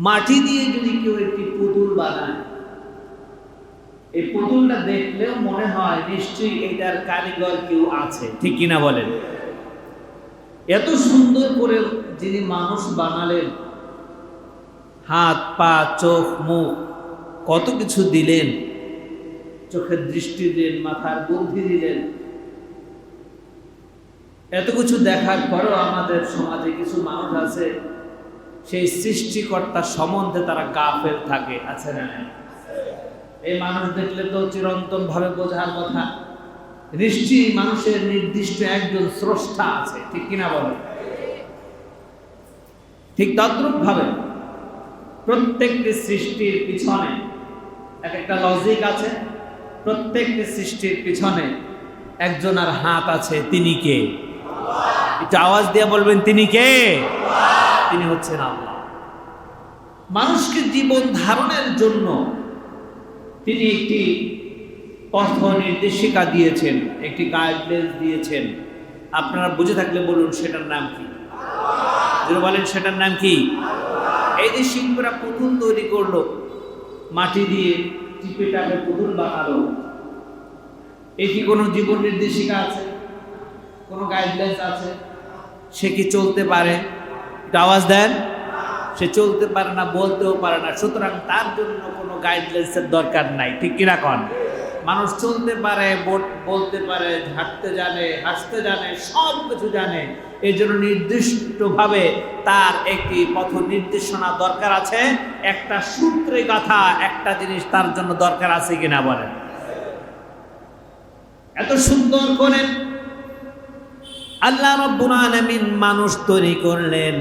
মাটি দিয়ে যদি কেউ একটি পুতুল বানায়, এই পুতুলটা দেখলেও মনে হয় নিশ্চয়ই এটার কারিগর কেউ আছে, ঠিক কিনা বলেন? এত সুন্দর করে যিনি মানুষ বানালেন, হাত পা চোখ মুখ কত কিছু দিলেন, চোখের দৃষ্টি দিলেন, মাথার বুদ্ধি দিলেন, এত কিছু দেখার পরেও আমাদের সমাজে কিছু মানুষ আছে সেই সৃষ্টিকর্তা সম্বন্ধে তারা গাফেল থাকে, আছে না? এই মানুষ দেখলে তো চিরন্তন ভাবে বোঝার কথা নিশ্চয়ই মানুষের নির্দিষ্ট একজন স্রষ্টা আছে, ঠিক কিনা বলে? ঠিক তদ্রূপ ভাবে প্রত্যেকটি সৃষ্টির পিছনে এক একটা লজিক আছে, প্রত্যেকটি সৃষ্টির পিছনে একজনের হাত আছে। তিনি কে? একটু আওয়াজ দিয়ে বলবেন, তিনি কে? তিনি হচ্ছেন আল্লাহ। মানুষকে জীবন ধারণের জন্য তিনি একটি পথ নির্দেশিকা দিয়েছেন, একটি গাইডলাইন দিয়েছেন। আপনারা বুঝে থাকলে বলুন সেটার নাম কি? যদি বলেন সেটার নাম কি? এই যে শিল্পীরা পুতুল তৈরি করলো, মাটি দিয়ে টিপে টাপে পুতুল বানালো, এই কি কোনো জীবন নির্দেশিকা আছে? কোনো গাইডলাইন আছে? সে কি চলতে পারে? একটু আওয়াজ দেন। সে চলতে পারে না, বলতেও পারে না, সুতরাং তার জন্য কোনো গাইডলাইন্সের দরকার নাই, ঠিক কিনা কন? মানুষ চলতে পারে, বলতে পারে, হাঁটতে জানে, হাসতে জানে, সব কিছু জানে। এই জন্য নির্দিষ্টভাবে তার একটি পথ নির্দেশনা দরকার আছে, একটা সূত্রে গাথা একটা জিনিস তার জন্য দরকার আছে কিনা বলেন? এত সুন্দর করে আল্লাহ রাব্বুল আলামিন মানুষ তৈরি করলেন,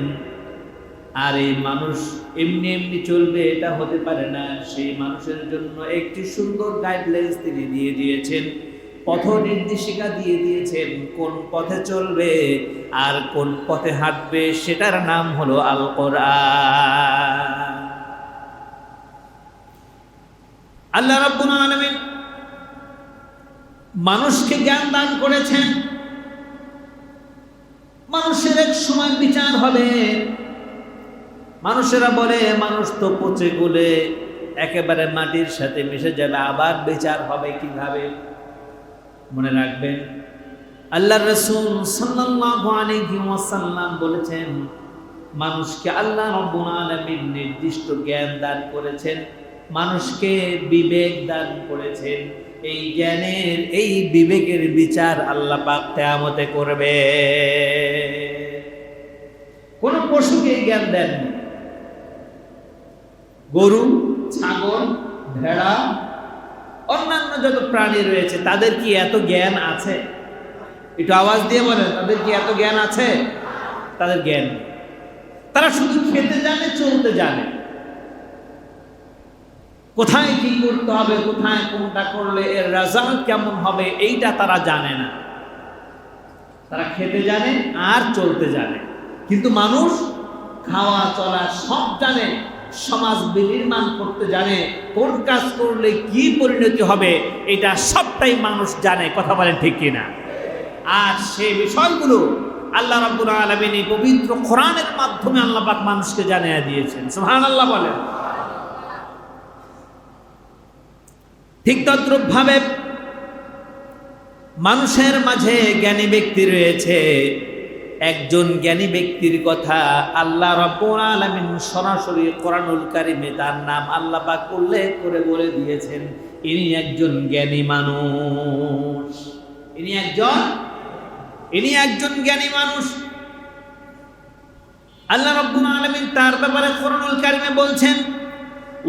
আর এই মানুষ এমনি এমনি চলবে এটা হতে পারে না। সেই মানুষের জন্য একটি সুন্দর গাইডলাইন তিনি দিয়ে দিয়েছেন, পথ নির্দেশিকা দিয়ে দিয়েছেন, কোন পথে চলবে আর কোন পথে হাঁটবে, সেটার নাম হলো আল কোরআন। আল্লাহ রাব্বুল আলামিন মানুষকে জ্ঞান দান করেছেন। মানুষের এক সময় বিচার হবে। মানুষেরা বলে মানুষ তো পচে গলে একেবারে মাটির সাথে মিশে যাবে, আবার বিচার হবে কিভাবে? মনে রাখবেন, আল্লাহর রাসূল সাল্লাল্লাহু আলাইহি ওয়াসাল্লাম বলেছেন, মানুষকে আল্লাহ রাব্বুল আলামিন নির্দিষ্ট জ্ঞান দান করেছেন, মানুষকে বিবেক দান করেছেন। এই জ্ঞানের, এই বিবেকের বিচার আল্লাহ পাক কিয়ামতে করবে। কোন পশুকে জ্ঞান দেননি। গরু, ছাগল, ভেড়া, অন্যান্য যত প্রাণী রয়েছে তাদের কি এত জ্ঞান আছে? একটু আওয়াজ দিয়ে বলেন, তাদের কি এত জ্ঞান আছে? তাদের জ্ঞান নেই। তারা শুধু খেতে জানে, চলতে জানে, কোথায় কি করতে হবে, কোথায় কোনটা করলে এর রেজাল্ট কেমন হবে এইটা তারা জানে না। তারা খেতে জানে আর চলতে জানে, কিন্তু মানুষ খাওয়া চলা সব জানে, সমাজ বিনির্মাণ করতে জানে, কোন কাজ করলে কি পরিণতি হবে এটা সবটাই মানুষ জানে। কথা বলেন ঠিক কিনা? আর সেই বিষয়গুলো আল্লাহ রাব্বুল আলামিন এই পবিত্র কোরআনের মাধ্যমে আল্লাহ পাক মানুষকে জানিয়ে দিয়েছেন। সুবহানাল্লাহ বলেন। ঠিক তদ্রূপ ভাবে মানুষের মাঝে জ্ঞানী ব্যক্তি রয়েছে। একজন জ্ঞানী ব্যক্তির কথা আল্লাহ রাব্বুল আলামিন সরাসরি কোরআনুল কারীমে তার নাম আল্লাহ পাক উল্লেখ করে বলে দিয়েছেন, ইনি একজন জ্ঞানী মানুষ। ইনি একজন জ্ঞানী মানুষ। আল্লাহ রাব্বুল আলামিন তার ব্যাপারে কোরআনুল কারীমে বলছেন,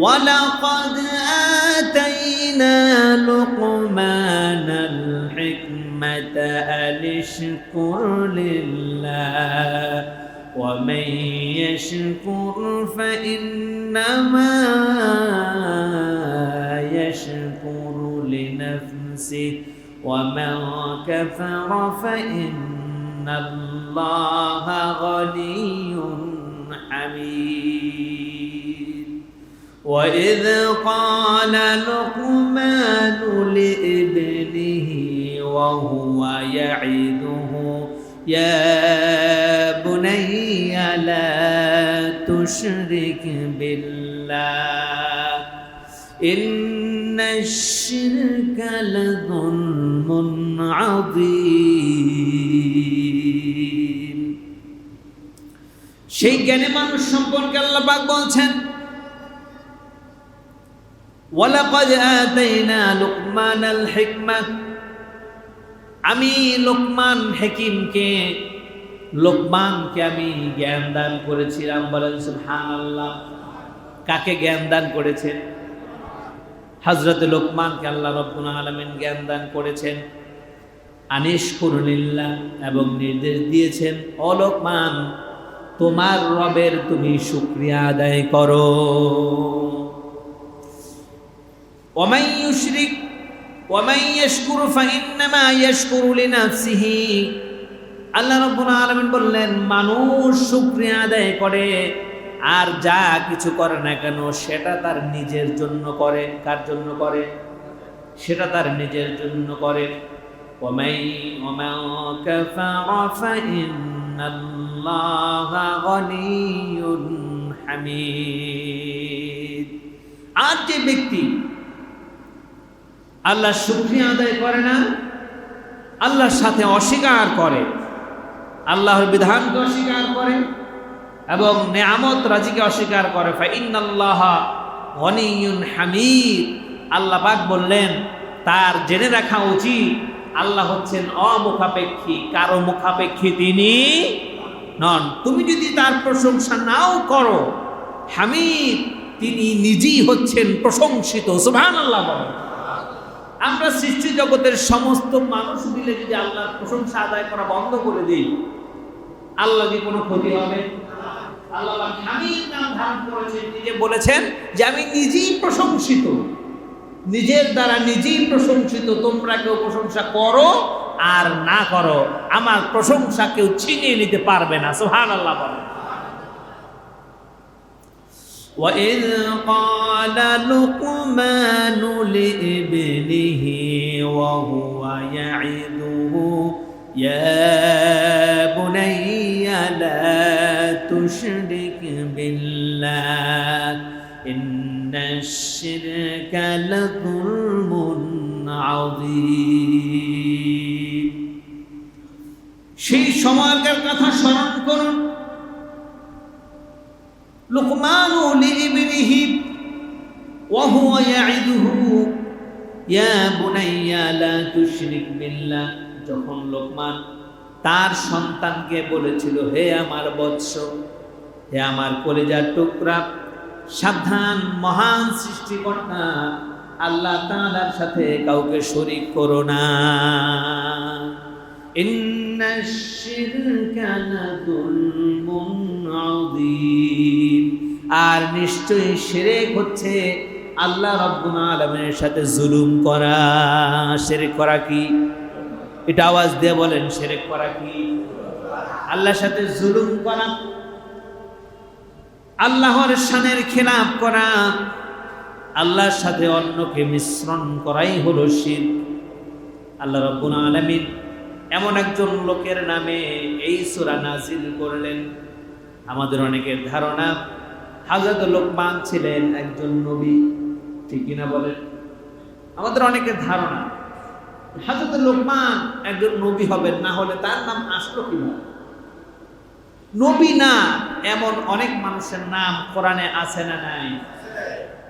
وَلَقَدْ آتَيْنَا لُقْمَانَ الْحِكْمَةَ أَنِ اشْكُرْ لِلَّهِ وَمَنْ يَشْكُرْ فَإِنَّمَا يَشْكُرُ لِنَفْسِهِ وَمَنْ كَفَرَ فَإِنَّ اللَّهَ غَنِيٌّ حَمِيدٌ وَإِذْ قَالَ لُقْمَانُ لِابْنِهِ وَهُوَ يَعِظُهُ يَا بُنَيَّ لَا تشرك بالله إن الشرك لظلم عظيم সেই জ্ঞানী মানুষ সম্পর্কে আল্লাহ পাক বলছেন ওয়ালাকাদ আতাইনা লুকমানাল হিকমা আমি লোকমানকে আমি জ্ঞান দান করেছিলাম বলেন সুবহানাল্লাহ কাকে জ্ঞান দান করেছেন হযরত লোকমানকে আল্লাহ রাব্বুল আলামিন জ্ঞান দান করেছেন আনিশকুরুলিল্লাহ এবং নির্দেশ দিয়েছেন ও লোকমান তোমার রবের তুমি শুকরিয়া আদায় করো ওয়ামান ইউশরিক ওয়ামান ইয়াশকুর ফাইন্নামা ইয়াশকুরু লিনাফসিহি আল্লাহ রাব্বুল আলামিন বললেন মানুষ শুকরিয়া আদায় করে আর যা কিছু করে না কেন সেটা তার নিজের জন্য করে কার জন্য করে সেটা তার নিজের জন্য করে ওয়ামান কাফারা ফাইন্নাল্লাহা গনিয়্যুন হামিদ আর যে ব্যক্তি আল্লাহ শুকরিয়া আদায় করে না আল্লাহর সাথে অস্বীকার করে আল্লাহর বিধানকে অস্বীকার করে এবং নেয়ামত রাজিকে অস্বীকার করে ফাইন্নাল্লাহা গনিয়্যুন হামিদ আল্লাহ পাক বললেন তার জেনে রাখা উচিত আল্লাহ হচ্ছেন অমুখাপেক্ষী কারো মুখাপেক্ষী তিনি নন তুমি যদি তার প্রশংসা নাও করো হামিদ তিনি নিজেই হচ্ছেন প্রশংসিত সুবহানাল্লাহ বলেন আমরা সৃষ্টি জগতের সমস্ত মানুষ মিলে যদি আল্লাহর প্রশংসা আদায় করা বন্ধ করে দিই আল্লাহ কি কোনো ক্ষতি হবে আল্লাহ হামিদ নাম ধারণ করেছেন নিজে বলেছেন যে আমি নিজেই প্রশংসিত নিজের দ্বারা নিজেই প্রশংসিত তোমরা কেউ প্রশংসা করো আর না করো আমার প্রশংসা কেউ ছিনিয়ে নিতে পারবে না সুবহানাল্লাহ বলেন وَإِذْ قَالَ لُقْمَانُ لِابْنِهِ وَهُوَ يَعِظُهُ يَا بُنَيَّ لَا تُشْرِكْ بِاللَّهِ إِنَّ الشِّرْكَ لَظُلْمٌ عَظِيمٌ সেই সময়কার কথা স্মরণ করুন لقمان لابنه وهو يعظه يا بني لا تشرك بالله যখন লোকমান তার সন্তানকে বলেছিল হে আমার বৎস হে আমার কলিজার টুকরা সাবধান মহান সৃষ্টিকর্তা আল্লাহ তাআলার সাথে কাউকে শরীক করো না ইন্নাশ শিরকা লাযুলমুন আযীম আর নিশ্চয়ই শিরক হচ্ছে আল্লাহ রাব্বুল আলামিনের সাথে জুলুম করা শিরক করা কি এটা আওয়াজ দিয়ে বলেন শিরক করা কি আল্লাহর সাথে জুলুম করা আল্লাহর শানের খিলাফ করা আল্লাহর সাথে অন্যকে মিশ্রণ করাই হলো শিরক আল্লাহ রাব্বুল আলামিন এমন একজন লোকের নামে এই সূরা নাজিল করলেন আমাদের অনেকের ধারণা হযরত লোকমান ছিলেন একজন নবী ঠিক কিনা বলেন আমাদের অনেকের ধারণা হযরত লোকমান একজন নবী হবেন না হলে তার নাম আসলো কিভাবে নবী না এমন অনেক মানুষের নাম কোরআনে আছে না নাই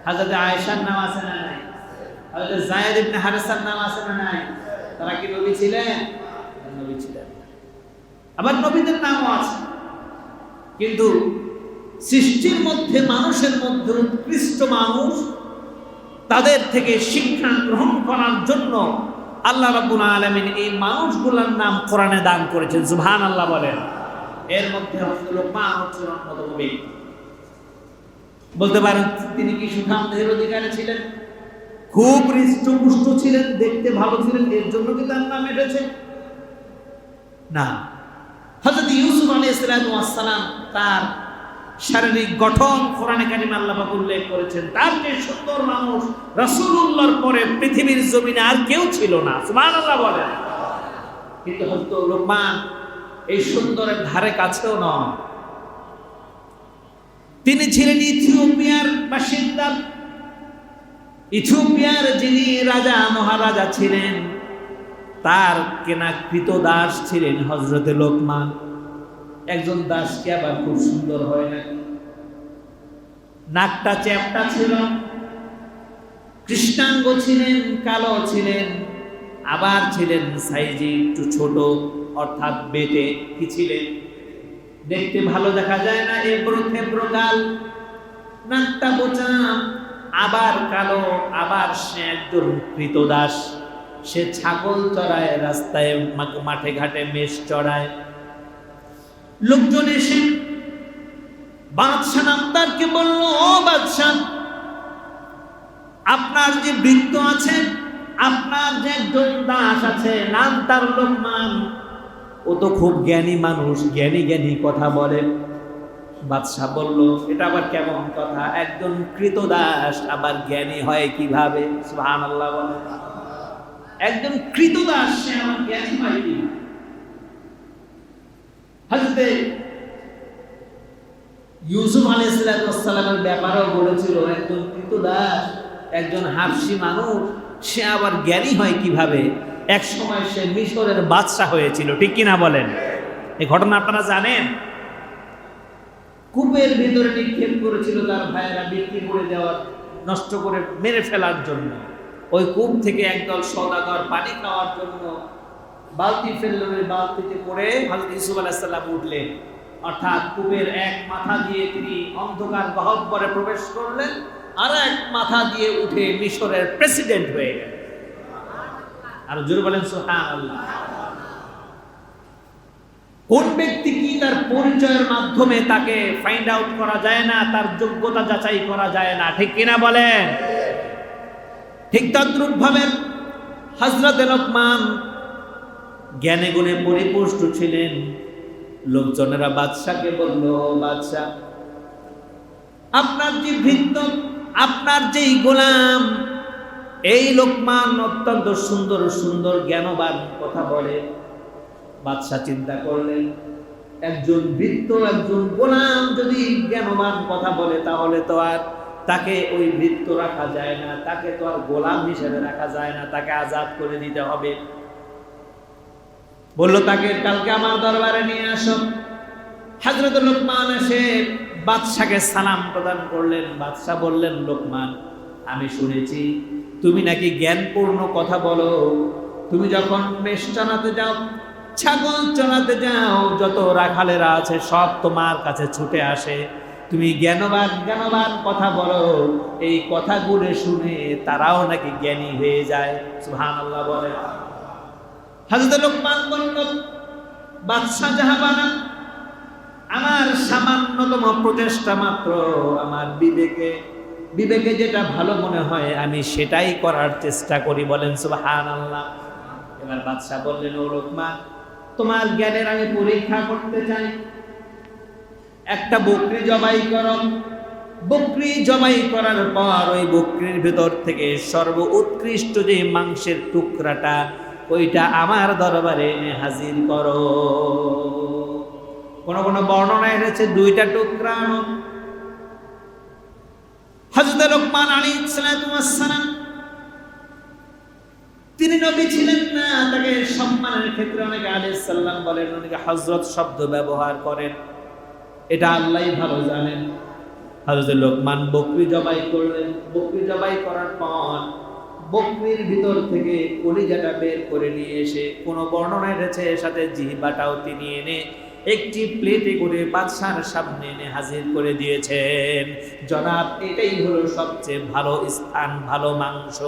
হযরত আয়েশার নাম আছে না নাই হযরত যায়েদ ইবনে হারেসার নাম আছে না নাই তারা কি নবী ছিলেন নবী ছিলেন আবার নবীদের নামও আছে কিন্তু সৃষ্টির মধ্যে মানুষের মধ্যে উৎকৃষ্ট মানুষ তাদের থেকে শিক্ষা গ্রহণ করার জন্য আল্লাহ রাব্বুল আলামিন এই মানুষগুলোর নাম কোরআনে দান করেছেন সুবহানাল্লাহ বলেন এর মধ্যে হযরত লোকমান হচ্ছেন অন্যতম ব্যক্তি বলতে পারেন তিনি কি সুঠামদেহের অধিকারী ছিলেন খুব হৃষ্টপুষ্ট ছিলেন দেখতে ভালো ছিলেন এর জন্য কি তার নাম এসেছে না হযরত ইউসুফ আলাইহিস সালাম তার শারীরিক গঠন কোরআনে কারিমে আল্লাহ পাক উল্লেখ করেছেন তার যে সুন্দর মানুষ রাসূলুল্লাহর পরে পৃথিবীর জমিনে আর কেউ ছিল না সুবহানাল্লাহ বলেন কিন্তু হযরত লোকমান এই সুন্দরের ধারে কাছেও নয় তিনি ছিলেন ইথিওপিয়ার বাসিন্দা। ইথিওপিয়ার যিনি রাজা মহারাজা ছিলেন তার কেনা কৃতদাস ছিলেন হযরতে লোকমান। একজন দাসকে আবার খুব সুন্দর হয় না, নাকটা চ্যাপ্টা ছিল, কৃষ্ণাঙ্গ ছিলেন, কালো ছিলেন, আবার ছিলেন সাইজে একটু ছোট, অর্থাৎ বেটে কি ছিলেন, দেখতে ভালো দেখা যায় না, এবড়ো থেবড়ো গাল, নাকটা বোচা, আবার কালো, আবার সে একজন কৃতদাস। সে ছাগল চড়ায়, রাস্তায় মাঠে ঘাটে মেষ চড়ায়। লোকজন এসে বাদশাহ নামদারকে বলল, ও বাদশাহ, আপনার যে বৃত্ত আছে, আপনার যে একজন দাস আছে, নাম তার লোকমান, ও তো খুব জ্ঞানী মানুষ, জ্ঞানী জ্ঞানী কথা বলে। বাদশাহ বলল, এটা আবার কেমন কথা, একজন কৃতদাস আবার জ্ঞানী হয় কিভাবে? সুবহানাল্লাহ বলে, একজন কৃতদাস সে আমার জ্ঞানী হয় কি? হযরত ইউসুফ আলাইহিস সালামের ব্যাপারেও বলেছিল, একজন কৃতদাস, একজন হাবশী মানুষ, সে আবার জ্ঞানী হয় কিভাবে? এক সময় সে মিশরের বাদশাহ হয়েছিল, ঠিক কিনা বলেন? এই ঘটনা আপনারা জানেন। কূপের ভিতরে নিক্ষেপ করেছিল তার ভাইয়েরা, বিক্রি করে দেওয়ার, নষ্ট করে মেরে ফেলার জন্য। ওই কূপ থেকে একদল সওদাগর পানি খাওয়ার জন্য বালতি ফেললেন, ওই বালতিতে করে হযরত ইউসুফ আলাইহিস সালাম উঠলেন, অর্থাৎ কূপের এক মাথা দিয়ে তিনি অন্ধকার গহ্বরে প্রবেশ করলেন, আর এক মাথা দিয়ে উঠে মিশরের প্রেসিডেন্ট হয়ে গেলেন। আর জোরে বলেন সুবহানাল্লাহ। কোন ব্যক্তি কি তার পরিচয়ের মাধ্যমে তাকে ফাইন্ড আউট করা যায় না, তার যোগ্যতা যাচাই করা যায় না, ঠিক কিনা বলেন? ঠিক তদ্রূপ ভাবে হযরত লোকমান জ্ঞানে গুণে পরিপুষ্ট ছিলেন। লোকজনেরা বাদশাকে বলল, বাদশা, আপনার যে ভৃত্য, আপনার যেই গোলাম, এই লোকমান অত্যন্ত সুন্দর সুন্দর জ্ঞানবান কথা বলে। বাদশাহ চিন্তা করলেন, একজন ভৃত্য, একজন গোলাম যদি জ্ঞানবান কথা বলে, তাহলে তো আর তাকে ওই ভৃত্য রাখা যায় না, তাকে তো আর গোলাম হিসেবে রাখা যায় না, তাকে আজাদ করে দিতে হবে। বলল, তাকে কালকে আমার দরবারে নিয়ে আসো। হযরত লোকমান এসে বাদশাকে সালাম প্রদান করলেন। বাদশাহ বললেন, লোকমান, আমি শুনেছি তুমি নাকি জ্ঞানপূর্ণ কথা বলো। তুমি যখন মেষ চালাতে যাও, ছাগল চড়াতে যাও, যত রাখালেরা আছে সব তোমার কাছে ছুটে আসে। তুমি জ্ঞানবান জ্ঞানবান কথা বলো, এই কথাগুলো শুনে তারাও নাকি জ্ঞানী হয়ে যায়। সুবহানাল্লাহ বলে। হযরত লোকমান বলল, বাদশাহ জাহাবানা, আমার সামান্যতম প্রচেষ্টা মাত্র, আমার বিবেকে যেটা ভালো মনে হয় আমি সেটাই করার চেষ্টা করি। বলেন সুবহানাল্লাহ। এবার বাদশাহ বললেন, ও লোকমান, তোমার জ্ঞানের আমি পরীক্ষা করতে চাই। একটা বকরি জবাই করো। বকরি জবাই করার পর ওই বকরির ভেতর থেকে সর্ব উৎকৃষ্ট যে মাংসের টুকরাটা, ওইটা আমার দরবারে এনে হাজির করো। কোন কোন বর্ণনা এনেছে 2টা টুকরা আনো। হযরত লোকমান আলাইহিস সালাম তিনি নবী ছিলেন না, তাকে সম্মানের ক্ষেত্রে অনেকে আলাইহিস সালাম বলেন, অনেকে হযরত শব্দ ব্যবহার করেন, এটা আল্লাহই ভালো জানেন। হযরত লোকমান বকরি জবাই করলেন। বকরি জবাই করার পর বকরির ভিতর থেকে কলিজাটা বের করে নিয়ে এসে, কোন বর্ণনায় রয়েছে এর সাথে জিহ্বাটাও তিনি এনে একটি প্লেটে করে বাদশার সামনে এনে হাজির করে দিয়েছেন। জনাব, এটাই হলো সবচেয়ে ভালো স্থান, ভালো মাংস।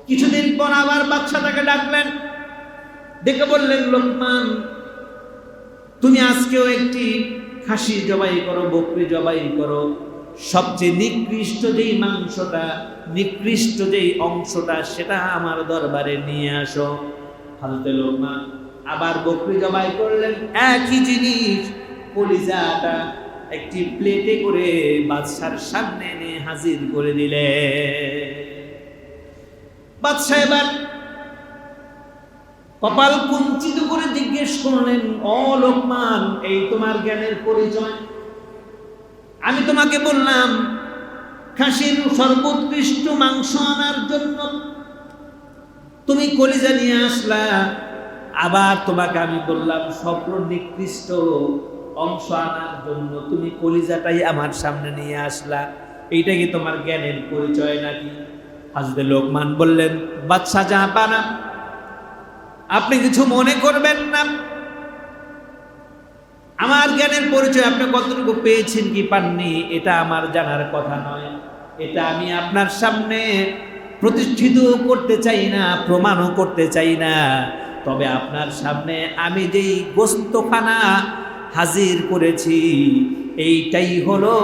কিছুদিন পর আবার বাদশা তাকে ডাকলেন, ডেকে বললেন, লোকমান, তুমি আজকেও একটি খাসি জবাই করো, বকরি জবাই করো, সবচেয়ে নিকৃষ্ট যেই মাংসটা, নিকৃষ্ট যেই অংশটা, সেটা আমার দরবারে নিয়ে আসো। হযরত লোকমান আবার বকরি জবাই করলেন, একই জিনিস, কলিজাটা একটি প্লেটে করে বাদশার সামনে এনে হাজির করে দিলেন। বাদশা এবার কপাল কুঞ্চিত করে জিজ্ঞেস করলেন, ও লোকমান, এই তোমার জ্ঞানের পরিচয়? আমি তোমাকে বললাম খাসির সর্বোৎকৃষ্ট মাংস আনার জন্য, তুমি কলিজা নিয়ে আসলা। আবার তোমাকে আমি বললাম সর্বনিকৃষ্ট অংশ আনার জন্য, তুমি কলিজাটাই আমার সামনে নিয়ে আসলা। এইটা কি তোমার জ্ঞানের পরিচয় নাকি? হযরত লোকমান বললেন, বাদশা জাহাপানা, আপনি কিছু মনে করবেন না, আমার জ্ঞানের পরিচয় আপনি কতটুকু পেয়েছেন কি পাননি এটা আমার জানার কথা নয়। এটা আমি আপনার সামনে প্রতিষ্ঠিত করতে চাই না, প্রমাণও করতে চাই না। তবে আপনার সামনে আমি যেই গোস্তখানা হাজির করেছি, এইটাই হলো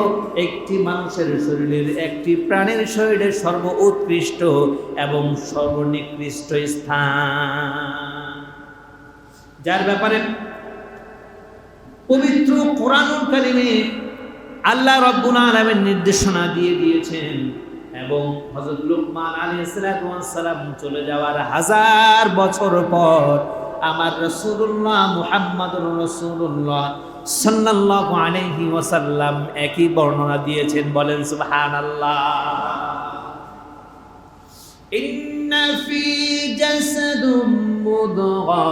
একটি মানুষের শরীরের, একটি প্রাণীর শরীরের সর্বোৎকৃষ্ট এবং সর্বনিকৃষ্ট স্থান, যার ব্যাপারে পবিত্র কোরআনুল কারীমে আল্লাহ রাব্বুল আলামিন নির্দেশনা দিয়ে দিয়েছেন। এবং হযরত লুকমান আলাইহিস সালাম চলে যাওয়ার 1000 বছর পর আমার রাসূলুল্লাহ মুহাম্মদুর রাসূলুল্লাহ সাল্লাল্লাহু আলাইহি ওয়াসাল্লাম একই বর্ণনা দিয়েছেন। বলেন সুবহানাল্লাহ। ইন্না ফি জাসাদুম মুদগা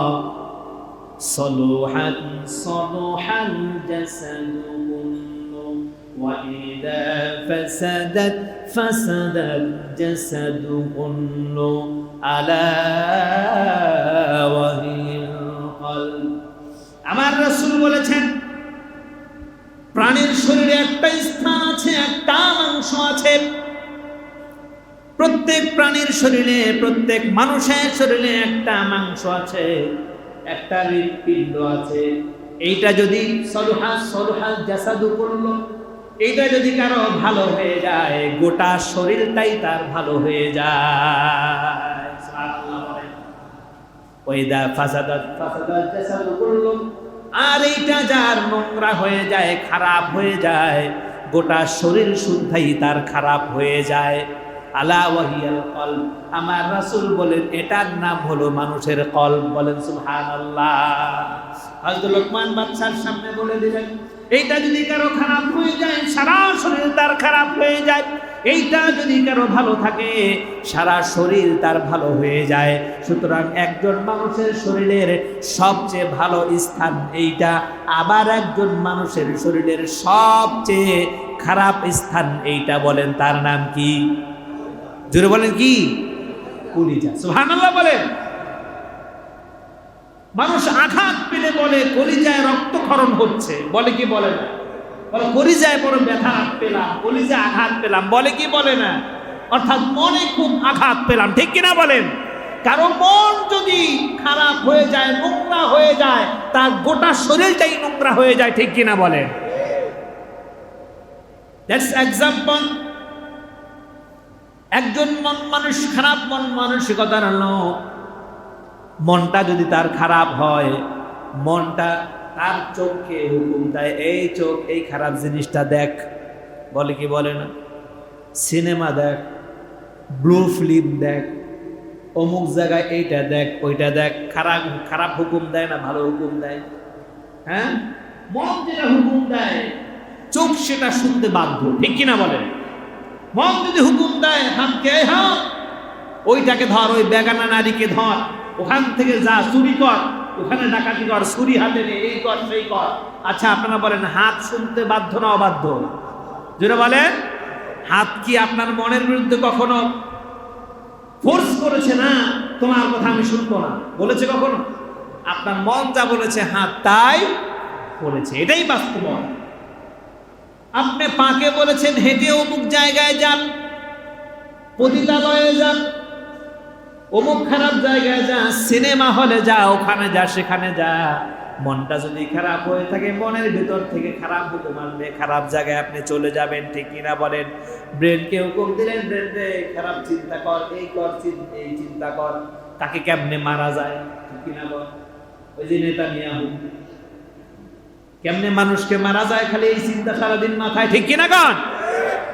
صلوحت صلح الجسد كله وإذا فسدت فسد الجسد كله ألا وهي القلب। আমার রাসূল বলেছেন প্রাণীর শরীরে একটা স্থান আছে, একটা মাংস আছে। প্রত্যেক প্রাণীর শরীরে, প্রত্যেক মানুষের শরীরে একটা মাংস আছে, একটা হৃৎপিণ্ড আছে। এইটা যদি সলুহাল জাসাদু করলো, এইটা যদি কারো ভালো হয়ে যায়, গোটা শরীরটাই তার ভালো হয়ে যায়। সুবহানাল্লাহ বলেন। ওয়াইদা ফাসাদাত জাসাদু করলো, আর এইটা যার নোংরা হয়ে যায়, খারাপ হয়ে যায়, গোটা শরীর শুদ্ধাই তার খারাপ হয়ে যায়। আলা ওয়াহিয়াল কলব, আমার রাসূল বলেন এটার নাম হলো মানুষের কলব। বলেন সুবহানাল্লাহ। হযরত লোকমান বাদশার সামনে বলে দিলেন এইটা যদি কারো খারাপ হয়ে যায়, সারা শরীর তার খারাপ হয়ে যায়। এইটা যদি কারো ভালো থাকে, সারা শরীর তার ভালো হয়ে যায়। সুতরাং একজন মানুষের শরীরের সবচেয়ে ভালো স্থান এইটা, আবার একজন মানুষের শরীরের সবচেয়ে খারাপ স্থান এইটা। বলেন তার নাম কি? জোরে বলেন কি? কলিজা। সুবহানাল্লাহ বলেন। মানুষ আঘাত পেলে বলে কলিজায় রক্তক্ষরণ হচ্ছে, বলে কি বলে না? বলে কলিজায় বড় ব্যথা পেলাম, কলিজায় আঘাত পেলাম, বলে কি বলে না? অর্থাৎ মনে খুব আঘাত পেলাম, ঠিক কিনা বলেন? কারো মন যদি খারাপ হয়ে যায়, নোংরা হয়ে যায়, তার গোটা শরীরটাই নোংরা হয়ে যায়, ঠিক কিনা বলেন? That's example. একজন মানুষ খারাপ মন মানসিকতার লোক, মনটা যদি তার খারাপ হয়, মনটা তার চোখকে হুকুম দেয়, এই চোখ এই খারাপ জিনিসটা দেখ, বলে কি বলে না? সিনেমা দেখ, ব্লু ফিল্ম দেখ, অমুক জায়গায় এইটা দেখ, ওইটা দেখ। খারাপ খারাপ হুকুম দেয় না ভালো হুকুম দেয়? হ্যাঁ, মন যেটা হুকুম দেয় চোখ সেটা শুনতে বাধ্য, ঠিক কিনা বলেন? মন যদি হুকুম দেয় হাতকে হাত, ওইটাকে ধর, ওই বেগানা নারীকে ধর, ওখান থেকে যা, চুরি কর, ওখানে ডাকাতি কর, ছুরি হাতে নে, এই কর সেই কর। আচ্ছা আপনারা বলেন হাত শুনতে বাধ্য না অবাধ্য? যেটা বলেন, হাত কি আপনার মনের বিরুদ্ধে কখনো ফোর্স করেছে? না, তোমার কথা আমি শুনবো না বলেছে কখনো? আপনার মন যা বলেছে হাত তাই বলেছে, এটাই বাস্তব। আপনি পাকে বলেছেন হেঁটে অমুক জায়গায় যান, পতিতালয়ে যান, অমুক খারাপ জায়গায় যা, সিনেমা হলে যা, ওখানে যা, সেখানে যা। মনটা যদি খারাপ হয়ে থাকে, মনের ভিতর থেকে খারাপ হুকুম আসবে, খারাপ জায়গায় আপনি চলে যাবেন, ঠিক কিনা বলেন? ব্রেনকে হুকুম দিলেন, ব্রেন রে খারাপ চিন্তা কর, এই কর, এই চিন্তা কর, তাকে কেমনে মারা যায়, ঠিক কিনা বল? ওই যে নেতানিয়াহু কেমনে মানুষকে মারা যায়, খালি এই চিন্তা সারাদিন মাথায়, ঠিক কিনা কন?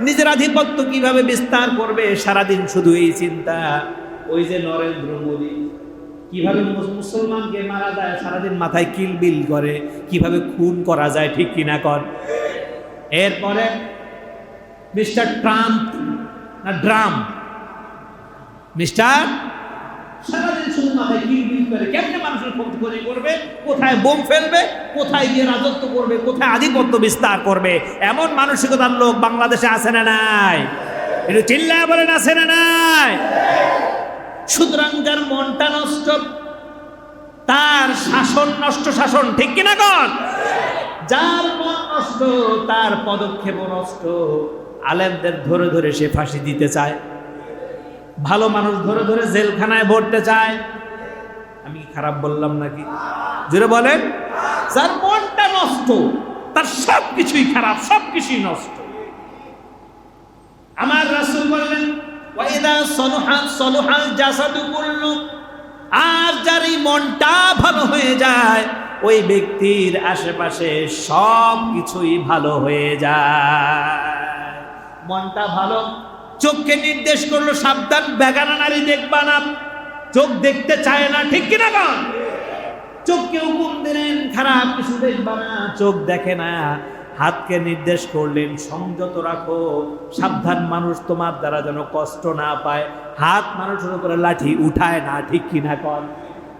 নিজের আধিপত্য কিভাবে বিস্তার করবে, সারাদিন শুধু এই চিন্তা। ওই যে নরেন্দ্র মোদী কিভাবে মুসলমানকে মারা যায়, সারাদিন মাথায় কিলবিল করে, কিভাবে খুন করা যায়, ঠিক কিনা কর? এরপরে মিস্টার ট্রাম্প না ড্রাম, মিস্টার সারাদিন শুধু মাথায় কিলবিল করে কেমনে মানুষের ক্ষতি করবে, কোথায় বোম ফেলবে, কোথায় গিয়ে রাজত্ব করবে, কোথায় আধিপত্য বিস্তার করবে, এমন মানসিকতার লোক বাংলাদেশে আছে না নাই? একটু চিল্লায় বলেন আছে না নাই? সুতরাং যার মনটা নষ্ট, তার শাসন নষ্ট, শাসন ঠিক কিনা কন? যার মন নষ্ট তার পদক্ষেপ নষ্ট। আলেমদের ধরে ধরে সে ফাঁসি দিতে চায়, ভালো মানুষ ধরে ধরে জেলখানায় ভরতে চায়। আমি কি খারাপ বললাম নাকি? জোরে বলেন। যার মনটা নষ্ট তার সবকিছুই খারাপ, সবকিছুই নষ্ট। আমার রাসূল বললেন ওয়াইদা সলুহাল জাসাদু কুল্লু, আর যার এই মনটা ভালো হয়ে যায় ওই ব্যক্তির আশেপাশে সব কিছুই ভালো হয়ে যায়। মনটা ভালো, চোখকে নির্দেশ করলো সাবধান, বেগানা নারী দেখবা না, চোখ দেখতে চায় না ঠিক কিনা কন? চোখকে হুকুম দিলেন খারাপ কিছু দেখবা না, চোখ দেখে না। হাতকে নির্দেশ করলেন সংযত রাখো, সাবধান মানুষ তোমার দ্বারা যেন কষ্ট না পায়। হাত মানুষের উপরে লাঠি উঠায় না ঠিক কিনা কন?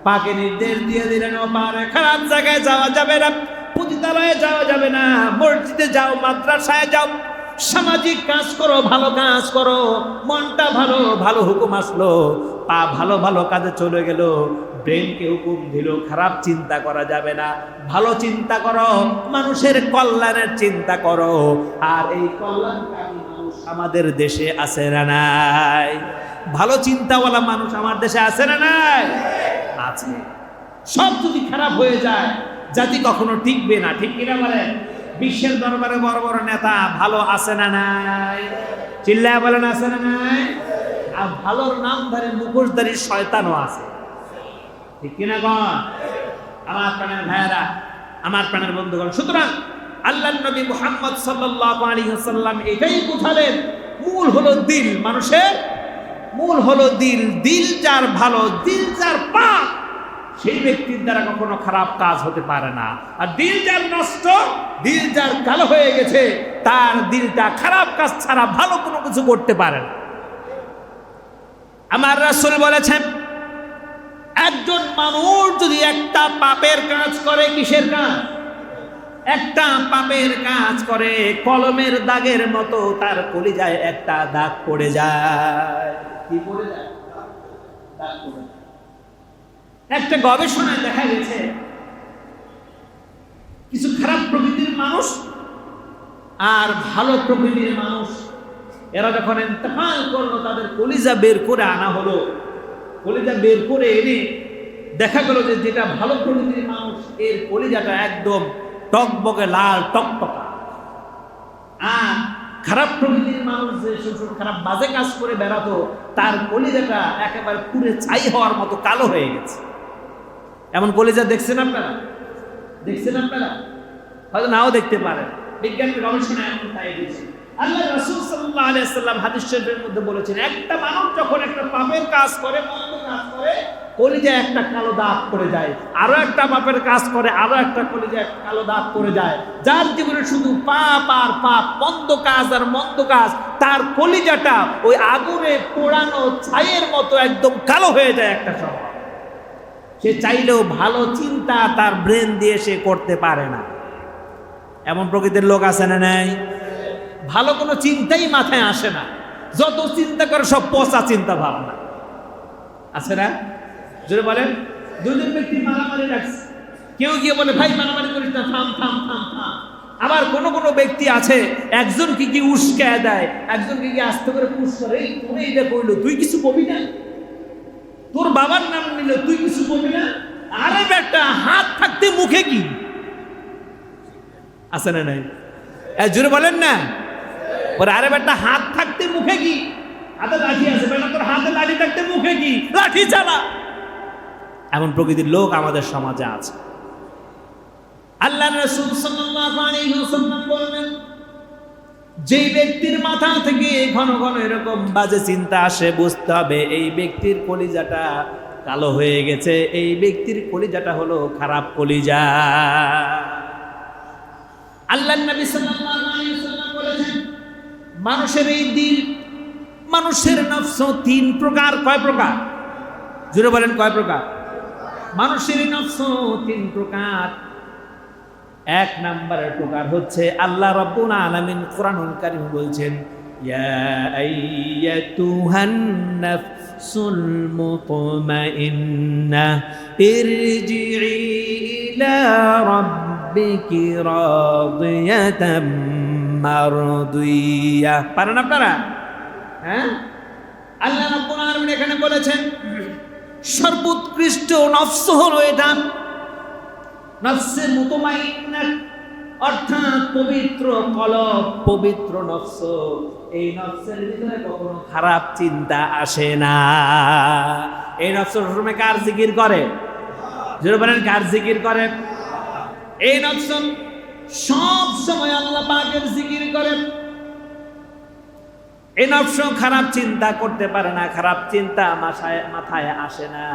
পাকে নির্দেশ দিয়ে দিলেন ও পারে খারাপ জায়গায় যাওয়া যাবে না, পতিতালয়ে যাওয়া যাবে না, মসজিদে যাও, মাদ্রাসায় যাও, সামাজিক কাজ করো, ভালো কাজ করো। মনটা ভালো, ভালো হুকুম আসলো, পা ভালো ভালো কাজে চলে গেল। ব্রেনকে হুকুম দিল খারাপ চিন্তা করা যাবে না, ভালো চিন্তা করো, মানুষের কল্যাণের চিন্তা করো। আর এই কল্যাণকামী মানুষ আমাদের দেশে আছে না নাই? ভালো চিন্তাওয়ালা মানুষ আমার দেশে আছে না নাই? আছে। সব যদি খারাপ হয়ে যায় জাতি কখনো টিকবে না ঠিক কিনা বলেন? বিশ্বের দরবারে বড় বড় নেতা ভালো আছে না নাই? চিল্লায় বলেন আছে না নাই? আর ভালোর নামধারী মুখোশধারী শয়তানও আছে ঠিক কিনা কন? আমার প্রাণের ভাইয়েরা, আমার প্রাণের বন্ধুগণ, সুতরাং আল্লাহর নবী মুহাম্মদ সাল্লাল্লাহু আলাইহি ওয়াসাল্লাম এটাই বুঝালেন, মূল হলো দিল। মানুষের মূল হলো দিল। দিল যার ভালো, দিল যার পাক, সেই ব্যক্তির দ্বারা কখনো খারাপ কাজ হতে পারে না। আর দিল যার নষ্ট, দিল যার কালো হয়ে গেছে, তার দিলটা খারাপ কাজ ছাড়া ভালো কোনো কিছু করতে পারে না। আমার রাসূল বলেছেন একজন মানুষ যদি একটা পাপের কাজ করে, কিসের কাজ? একটা পাপের কাজ করে, কলমের দাগের মতো তার কলিজায় একটা দাগ পড়ে যায়। কি পড়ে যায়? দাগ পড়ে যায়। একটা গবেষণায় দেখা গেছে কিছু খারাপ প্রকৃতির মানুষ আর ভালো প্রকৃতির মানুষ, এরা যখন ইন্তেকাল করলো তাদের কলিজা বের করে আনা হলো। কলিজা বের করে এনে দেখা গেল যে যেটা ভালো প্রকৃতির মানুষ, এর কলিজাটা একদম টকবকে লাল টকটকা। আর খারাপ প্রকৃতির মানুষ যে সব খারাপ বাজে কাজ করে বেড়াতো, তার কলিজাটা একেবারে পুড়ে ছাই হওয়ার মতো কালো হয়ে গেছে। এমন কলিজা দেখছেন আপনারা? দেখছেন আপনারা? হয়তো নাও দেখতে পারেন, বিজ্ঞানের গবেষণা এমন তাই দিয়েছে। আল্লাহ রাসূল সাল্লাল্লাহু আলাইহি ওয়াসাল্লাম হাদিস শরীফের মধ্যে বলেছেন একটা মানুষ যখন একটা পাপের কাজ করে, মন্দ কাজ করে, কলিজায় একটা কালো দাগ পড়ে যায়। আরো একটা পাপের কাজ করে, আরো একটা কলিজায় কালো দাগ পড়ে যায়। যার জীবনে শুধু পাপ আর পাপ, মন্দ কাজ আর মন্দ কাজ, তার কলিজাটা ওই আগুনে পোড়ানো ছাইয়ের মতো একদম কালো হয়ে যায় একটা সময়। সে চাইলেও ভালো চিন্তা তার ব্রেন দিয়ে সে করতে পারে না। এমন প্রকৃতির লোক আছে না নাই? ভালো কোনো চিন্তাই মাথায় আসে না, যত চিন্তা করে সব পচা চিন্তা ভাবনা। আছে না? যদি বলেন দুজন ব্যক্তি মারামারি লাগছে, কেউ গিয়ে বলে ভাই মারামারি করিস না, থাম থাম থাম থাম। আবার কোনো কোনো ব্যক্তি আছে একজনকে কি উস্কায় দেয়, একজনকে কি আস্তে করে পুশ করে, এই তোরে এটা কইলো তুই কিছু কবি না, তোর বাবার নাম নিল তুই কিছু বলবি না। আরে বেটা হাত থাকতে মুখে কি? আছে না নাই? জোরে বলেন না। ওরে আরে বেটা হাত থাকতে মুখে কি? হাতে লাঠি আছে, বেটা তোর হাতে লাঠি থাকতে মুখে কি? লাঠি চালা। এমন প্রকৃতির লোক আমাদের সমাজে আছে। আল্লাহর রাসূল সাল্লাল্লাহু আলাইহি ওয়াসাল্লাম বলেন যেই ব্যক্তির মাথা থেকে ঘন ঘন এরকম বাজে চিন্তা আসে, বুঝতে হবে এই ব্যক্তির কলিজাটা কালো হয়ে গেছে, এই ব্যক্তির কলিজাটা হলো খারাপ কলিজা। আল্লাহর নবী সাল্লাল্লাহু আলাইহি ওয়াসাল্লাম বলেছেন, মানুষের এই দিল, মানুষের নফস তিন প্রকার। কয় প্রকার? জোরে বলেন, কয় প্রকার? মানুষের নফস তিন প্রকার। এক নাম্বারের প্রকার হচ্ছে আল্লাহ রাব্বুল আলামিন কোরআনুল কারীম বলছেন, ইয়া আইয়াতুহান নাফসুল মুতমাইন্নাহ ইরজিই ইলা রাব্বিকি রাদিয়াতাম মারদিয়া। পারেন আপনারা? হ্যাঁ, আল্লাহ রাব্বুল আলামিন এখানে বলেছেন সর্বোৎকৃষ্ট নফস হলো এটা, নফসে মুতমাইন্না, অর্থাৎ পবিত্র কলব, পবিত্র নফস। এই নফসের ভিতরে কখনো খারাপ চিন্তা আসে না। এই নফস সবসময় কার জিকির করে? জোরে বলেন, কার জিকির করে? এই নফস সব সময় আল্লাহ পাকের জিকির করে। এই নফস খারাপ চিন্তা করতে পারে না, খারাপ চিন্তা মাথায় আসে না।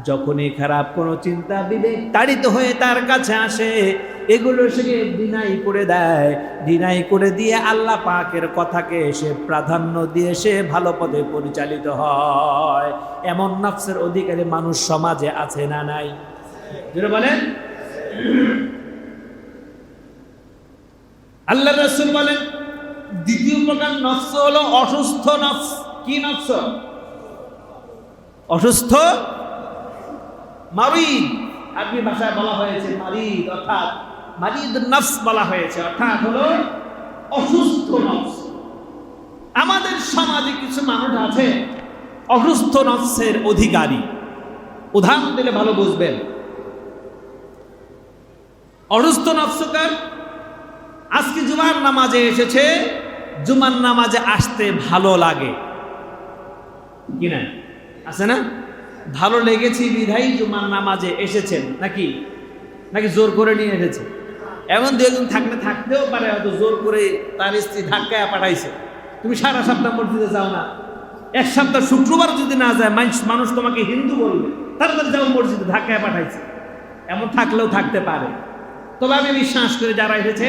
যখনই খারাপ কোনো চিন্তা বিবেক তাড়িত হয়ে তার কাছে আসে, এগুলো সে ডিনাই করে দেয়। ডিনাই করে দিয়ে আল্লাহ পাকের কথাকে সে প্রাধান্য দিয়ে সে ভালো পথে পরিচালিত হয়। এমন নফসের অধিকারী মানুষ সমাজে আছে না নাই? জোরে বলেন। আল্লাহ রাসূল বলেন, দ্বিতীয় প্রকার নফস হলো অসুস্থ নফস। কি নফস? অসুস্থ, মারিদ। আরবি ভাষায় বলা হয়েছে মারিদ, অর্থাৎ মারিদ নফস বলা হয়েছে, অর্থাৎ হলো অসুস্থ নফস। আমাদের সমাজে কিছু মানুষ আছে অসুস্থ নফসের অধিকারী। উদাহরণ দিলে ভালো বুঝবেন। অসুস্থ নফসকার আজকে জুমার নামাজে এসেছে, জুমার নামাজে আসতে ভালো লাগে কিনা? আছে না? ভালো লেগেছি বিধাই জুমার নামাজে এসেছেন, নাকি নাকি জোর করে নিয়ে এসেছে? এমন দু একজন থাকতেও পারে, হয়তো জোর করে তার স্ত্রী ধাক্কায় পাঠাইছে। তুমি সারা সপ্তাহ মসজিদে যাও না, এক সপ্তাহ শুক্রবার যদি না যায় মানুষ তোমাকে হিন্দু বলবে, তারপরে যাও মসজিদে, ধাক্কায় পাঠাইছে। এমন থাকলেও থাকতে পারে। তবে আমি বিশ্বাস করি যারা এসেছে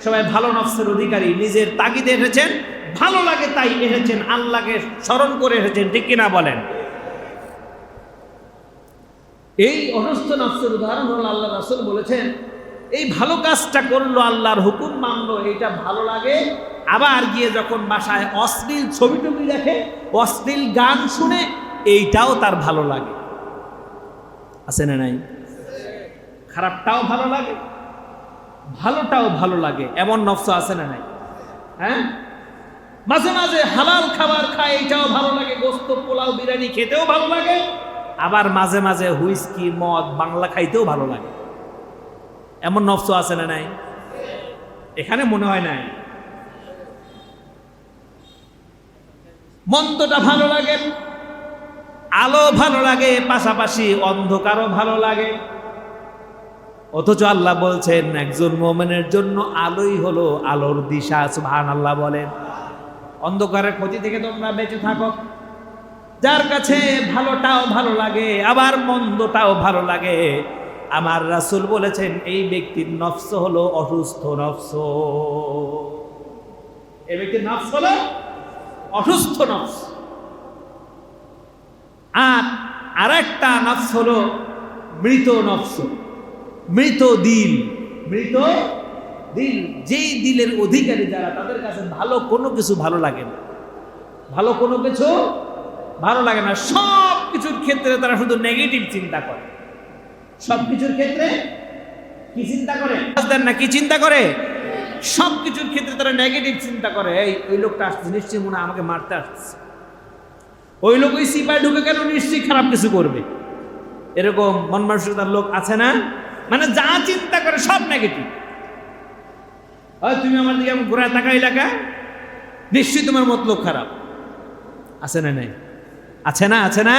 সবাই ভালো নফসের অধিকারী, নিজের তাগিদে এসেছেন, ভালো লাগে তাই এসেছেন, আল্লাহকে স্মরণ করে এসেছেন, ঠিক কিনা বলেন? এই অসুস্থ নফসের উদাহরণ হলো আল্লাহ রাসূল বলেছেন, এই ভালো কাজটা করলো, আল্লাহর হুকুম মানলো, এইটা ভালো লাগে। আবার গিয়ে যখন বাসায় অশ্লীল ছবি টবি দেখে, অশ্লীল গান শুনে, এইটাও তার ভালো লাগে। আছে না নাই? খারাপটাও ভালো লাগে, ভালোটাও ভালো লাগে। এমন নফস আছে না নাই? হ্যাঁ, মাঝে মাঝে হালাল খাবার খায়, এটাও ভালো লাগে। গোস্ত, পোলাও, বিরিয়ানি খেতেও ভালো লাগে। আবার মাঝে মাঝে হুইস্কি, মদ, বাংলা খাইতেও ভালো লাগে। এমন নফস আছে না নাই? এখানে মনে হয় নাই। মন্দটা ভালো লাগে, আলো ভালো লাগে, পাশাপাশি অন্ধকারও ভালো লাগে। অথচ আল্লাহ বলছেন একজন মুমিনের জন্য আলোই হলো আলোর দিশা। সুবহানাল্লাহ বলেন। অন্ধকারের ক্ষতি থেকে তোমরা বেঁচে থাকো। যার কাছে ভালোটাও ভালো লাগে, আবার মন্দটাও ভালো লাগে, আমার রাসূল বলেছেন এই ব্যক্তির নফস হলো অসুস্থ নফস। এই ব্যক্তির নফস হলো অসুস্থ নফস। আর আরেকটা নফস হলো মৃত নফস, মৃত দিল। মৃত দিল, যেই দিলের অধিকারী যারা, তাদের কাছে ভালো কোনো কিছু ভালো লাগে না, ভালো কোনো কিছু ভালো লাগে না। সব কিছুর ক্ষেত্রে তারা শুধু নেগেটিভ চিন্তা করে। সব কিছুর ক্ষেত্রে কি চিন্তা করে? না, কি চিন্তা করে? সব কিছুর ক্ষেত্রে তারা নেগেটিভ চিন্তা করে। ওই লোকটা আসছে, নিশ্চয়ই মনে হয় আমাকে মারতে আসছে। ওই লোক ওই সিপাই ঢুকে কেন, নিশ্চয়ই খারাপ কিছু করবে। এরকম মন মানসিকতার লোক আছে না? মানে যা চিন্তা করে সব নেগেটিভ। তুমি আমার দিকে ঘোরায় তাকাই লাগা, নিশ্চয়ই তোমার মতলব খারাপ। আছে না নাই? আছে না? আছে না?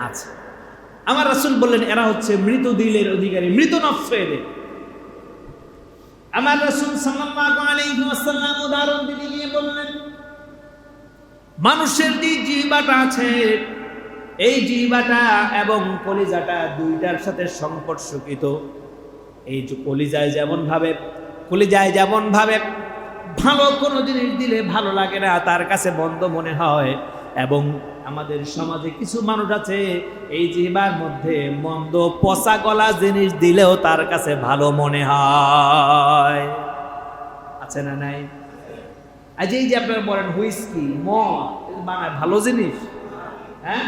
আছে। আমার রাসূল বললেন এরা হচ্ছে মৃত দিলের অধিকারী, মৃত নফস এদের। আমার রাসূল সাল্লাল্লাহু আলাইহি ওয়াসাল্লাম উদাহরণ দিতে গিয়ে বললেন, মানুষের যে জিহ্বাটা আছে, এই জিহ্বাটা এবং কলিজাটা দুইটার সাথে সম্পর্ককৃত। এই যে কলিজায় যেমন ভাবে কলিজায় যেমন ভাবে ভালো কোনো জিনিস দিলে ভালো লাগে না, তার কাছে বন্ধ মনে হয়। এবং আমাদের সমাজে কিছু মানুষ আছে এই জিহ্বার মধ্যে মন্দ পচা গলা জিনিস দিলেও তার কাছে ভালো মনে হয়। আছে না নাই? আজ এই যে আপনারা বলেন হুইস্কি, মদ বানায় ভালো জিনিস, হ্যাঁ?